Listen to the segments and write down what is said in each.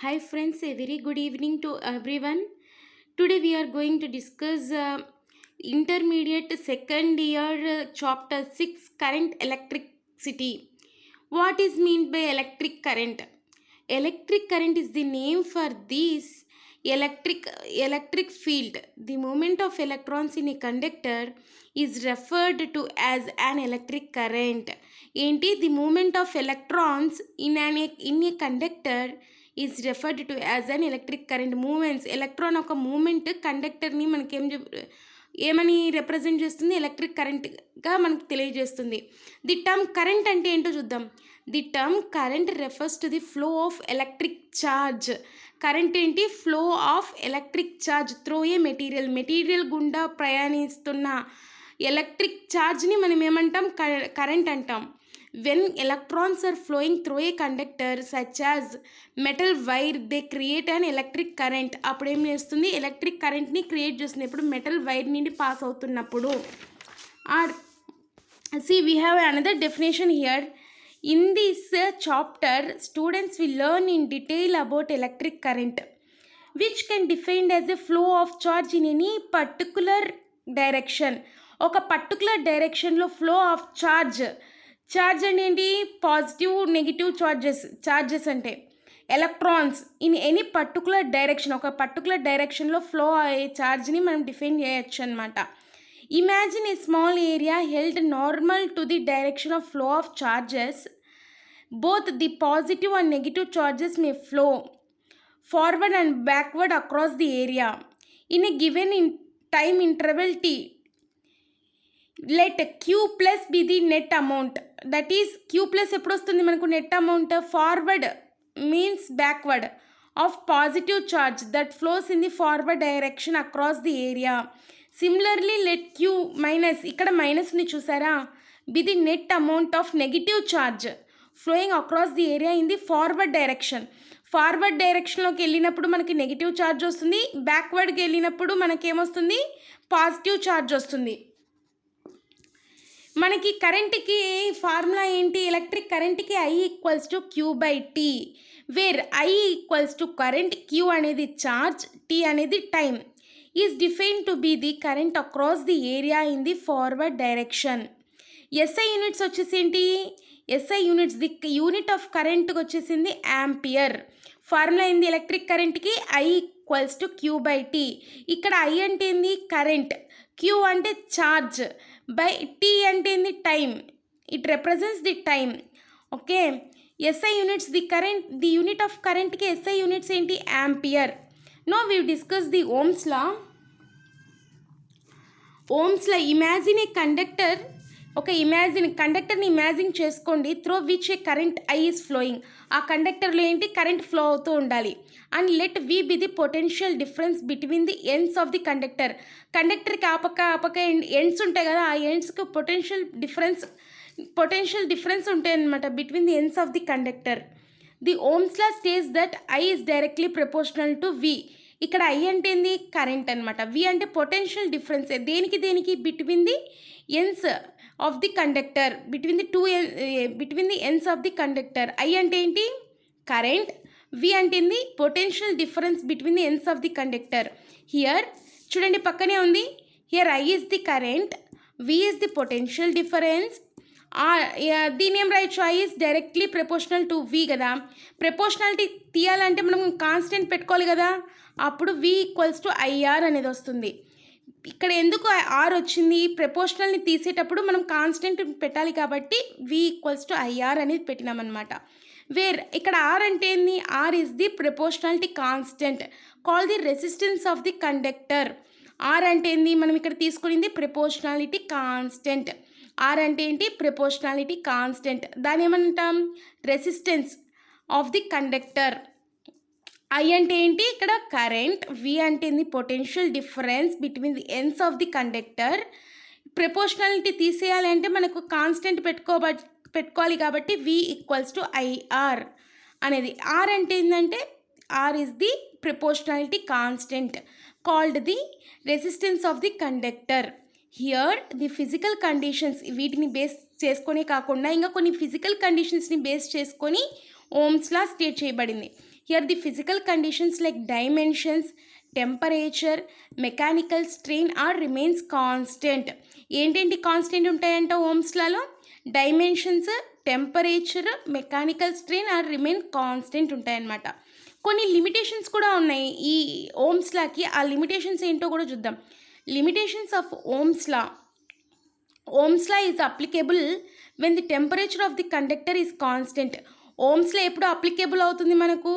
Hi friends, a very good evening to everyone. Today we are going to discuss intermediate second year chapter 6 current electricity. What is meant by electric current? Electric current is the name for this electric field. The movement of electrons in a conductor is referred to as an electric current. ఏంటి the movement of electrons in a conductor is referred to as an electric current. Movements electron ఒక movement కండక్టర్ని మనకేం ఏమని represent చేస్తుంది? Electric కరెంట్గా మనకు తెలియజేస్తుంది. The term current అంటే ఏంటో చూద్దాం. The term current refers to the flow of electric charge. Current ఏంటి? Flow of electric charge through a material గుండా ప్రయాణిస్తున్న ఎలక్ట్రిక్ ఛార్జ్ని మనం ఏమంటాం? కరెంట్ అంటాం. When electrons are flowing through a conductor such as metal wire, they create an electric current. అప్పుడు ఏం చేస్తుంది? Electric కరెంట్ని క్రియేట్ చేస్తుంది. ఇప్పుడు మెటల్ వైర్ నుండి పాస్ అవుతున్నప్పుడు. See, we have another definition here. In this chapter, students will learn in detail about electric current, which can defined as a flow of charge in any particular direction. ఒక particular డైరెక్షన్లో flow of charge అంటే ఏంటి? Positive negative charges అంటే electrons in any particular direction, ఒక particular డైరెక్షన్లో flow అయ్యే ఛార్జ్ని మనం డిఫైన్ చేయొచ్చు అనమాట. Imagine a small area held normal to the direction of flow of charges. Both the positive and negative charges may flow forward and backward across the area in a given time interval t. Let q plus be the net amount. That is Q plus ఎప్పుడు వస్తుంది మనకు? Net amount forward means backward of positive charge that flows in the forward direction across the area. Similarly let Q minus, ఇక్కడ minus ఉంది చూసారా, be the net amount of negative charge flowing across the area in the forward direction. Forward డైరెక్షన్లోకి వెళ్ళినప్పుడు మనకి negative charge వస్తుంది, బ్యాక్వర్డ్కి వెళ్ళినప్పుడు మనకేమొస్తుంది? Positive charge వస్తుంది. మనకి కరెంట్కి ఫార్ములా ఏంటి? ఎలక్ట్రిక్ కరెంట్కి I equals to Q by T, where I equals to current, Q అనేది ఛార్జ్, టీ అనేది time. Is define to be the current across the area in the forward direction. SI units వచ్చేసి ఏంటి? SI units the unit of కరెంట్కి వచ్చేసింది ampere. Formula ఏంది electric కరెంట్కి? I equals to Q by T. ఇక్కడ I అంటే ఏంది? Current, Q అంటే ఛార్జ్, బై టీ అంటే ఏంది? Time. It represents the time. Okay. SI units the current, the unit of కరెంట్కి ఎస్ఐ యూనిట్స్ ఏంటి? Ampere. Now we discuss the Ohm's law. Imagine a conductor, ఒక కండక్టర్ని imagine చేసుకోండి, through which a current I is flowing. ఆ కండక్టర్లో ఏంటి? Current flow అవుతూ ఉండాలి. And let V be the potential difference between the ends of the conductor. కండక్టర్కి ఆపక ఎండ్స్ ఉంటాయి కదా, ఆ ఎండ్స్కి పొటెన్షియల్ డిఫరెన్స్ ఉంటాయి అనమాట between the ends of the conductor. The Ohm's law states that I is directly proportional to V. ఇక్కడ I అంటే ఏంది? కరెంట్ అనమాట. V అంటే పొటెన్షియల్ డిఫరెన్స్ దేనికి between the ends of the conductor, between the ends of the conductor. I అంటే ఏంటి? Current. V అంటే ఏంది? Potential difference between the ends of the conductor. Here చూడండి పక్కనే ఉంది. Here I is the current, V is the potential difference. దీని ఏం రాయొచ్చు? I is directly proportional to V కదా. ప్రపోర్షనాలిటీ తీయాలంటే మనం కాన్స్టెంట్ పెట్టుకోవాలి కదా, అప్పుడు V ఈక్వల్స్ టు IR అనేది వస్తుంది. ఇక్కడ ఎందుకు R వచ్చింది? ప్రపోర్షనల్ని తీసేటప్పుడు మనం కాన్స్టెంట్ పెట్టాలి కాబట్టి V ఈక్వల్స్ టు IR అనేది పెట్టినామన్నమాట. వేర్ ఇక్కడ R అంటే ఏంది? R is the proportionality constant call the resistance of the conductor. R అంటే ఏంది? మనం ఇక్కడ తీసుకునింది ప్రపోర్షనాలిటీ కాన్స్టెంట్. R అంటే ఏంటి? Proportionality constant. దాని ఏమంటాం? Resistance of the conductor. I అంటే ఏంటి? ఇక్కడ కరెంట్. V అంటే ఏంది? Potential difference between the ends of the conductor. Proportionality తీసేయాలి అంటే మనకు కాన్స్టెంట్ పెట్టుకోవాలి కాబట్టి V ఈక్వల్స్ టు IR అనేది. R అంటే ఏంటంటే R is the proportionality constant called the resistance of the conductor. Here the physical conditions, వీటిని బేస్ చేసుకొని కాకుండా ఇంకా కొన్ని ఫిజికల్ కండిషన్స్ని బేస్ చేసుకొని ఓమ్స్ లా స్టేట్ చేయబడింది. Here the physical conditions like dimensions, temperature, mechanical strain are remains constant. ఏంటేంటి constant ఉంటాయంట ఓమ్స్లలో? Dimensions, temperature, mechanical strain are remain constant ఉంటాయన్నమాట. కొన్ని లిమిటేషన్స్ కూడా ఉన్నాయి ఈ ఓమ్స్లాకి. ఆ లిమిటేషన్స్ ఏంటో కూడా చూద్దాం. Limitations of Ohm's law. Ohm's law is applicable when the temperature of the conductor is constant. Ohm's law ఎప్పుడు అప్లికేబుల్ అవుతుంది మనకు?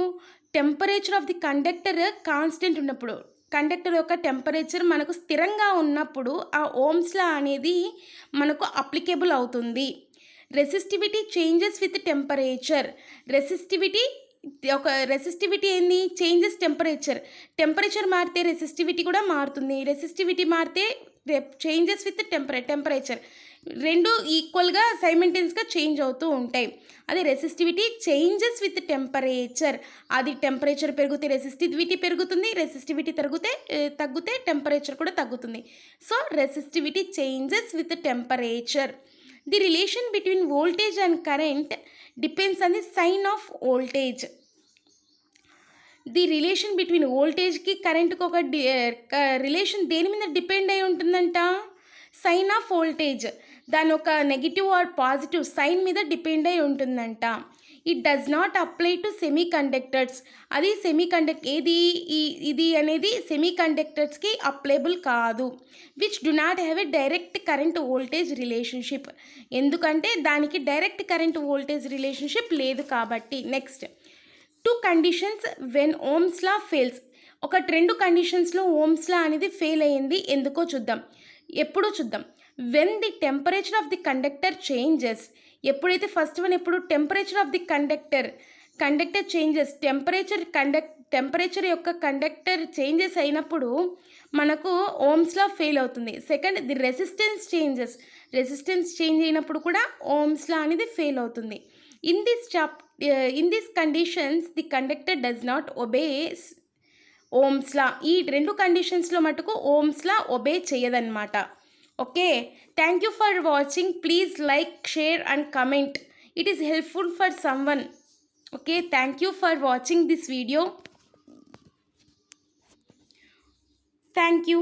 Temperature of the conductor constant ఉన్నప్పుడు, కండక్టర్ యొక్క టెంపరేచర్ మనకు స్థిరంగా ఉన్నప్పుడు ఆ ఓమ్స్లా అనేది మనకు అప్లికేబుల్ అవుతుంది. Resistivity changes with temperature. Resistivity ఏంది? Changes temperature. టెంపరేచర్ మారితే రెసిస్టివిటీ కూడా మారుతుంది. రెసిస్టివిటీ మారితే చేంజెస్ విత్ టెంపరేచర్ రెండు ఈక్వల్గా సైమెంటెన్స్గా చేంజ్ అవుతూ ఉంటాయి. అది రెసిస్టివిటీ చేంజెస్ విత్ టెంపరేచర్. అది టెంపరేచర్ పెరిగితే రెసిస్టివిటీ పెరుగుతుంది, రెసిస్టివిటీ తగ్గితే టెంపరేచర్ కూడా తగ్గుతుంది. So resistivity changes with temperature. The relation between voltage and current depends on the sign of voltage. The relation between వోల్టేజ్కి కరెంట్కి ఒక రిలేషన్ దేని మీద డిపెండ్ అయి ఉంటుందంట? Sign of voltage. దాని ఒక నెగిటివ్ ఆర్ పాజిటివ్ సైన్ మీద డిపెండ్ అయి ఉంటుందంట. It does not apply to semiconductors. అది ఇది అనేది సెమీ కండక్టర్స్కి అప్లైబుల్ కాదు. Which do not have a direct current voltage relationship. ఎందుకంటే దానికి డైరెక్ట్ కరెంట్ వోల్టేజ్ రిలేషన్షిప్ లేదు కాబట్టి. Next, 2 conditions when Ohm's law fails. ఒక 2 కండిషన్స్లో ఓమ్స్ లా అనేది ఫెయిల్ అయ్యింది. ఎందుకో చూద్దాం. ఎప్పుడో చూద్దాం. When the temperature of the conductor changes. ఎప్పుడైతే ఫస్ట్ వన్ ఎప్పుడు temperature of the conductor changes, temperature యొక్క కండక్టర్ చేంజెస్ అయినప్పుడు మనకు ఓమ్స్ లా ఫెయిల్ అవుతుంది. సెకండ్, ది రెసిస్టెన్స్ చేంజ్ అయినప్పుడు కూడా ఓమ్స్ లా అనేది ఫెయిల్ అవుతుంది. In this conditions the conductor does not obey Ohm's law. ఈ 2 కండిషన్స్లో మటుకు ఓమ్స్ లా ఒబే చేయదన్నమాట. Okay, thank you for watching. Please like, share and comment. It is helpful for someone. Okay, thank you for watching this video. Thank you.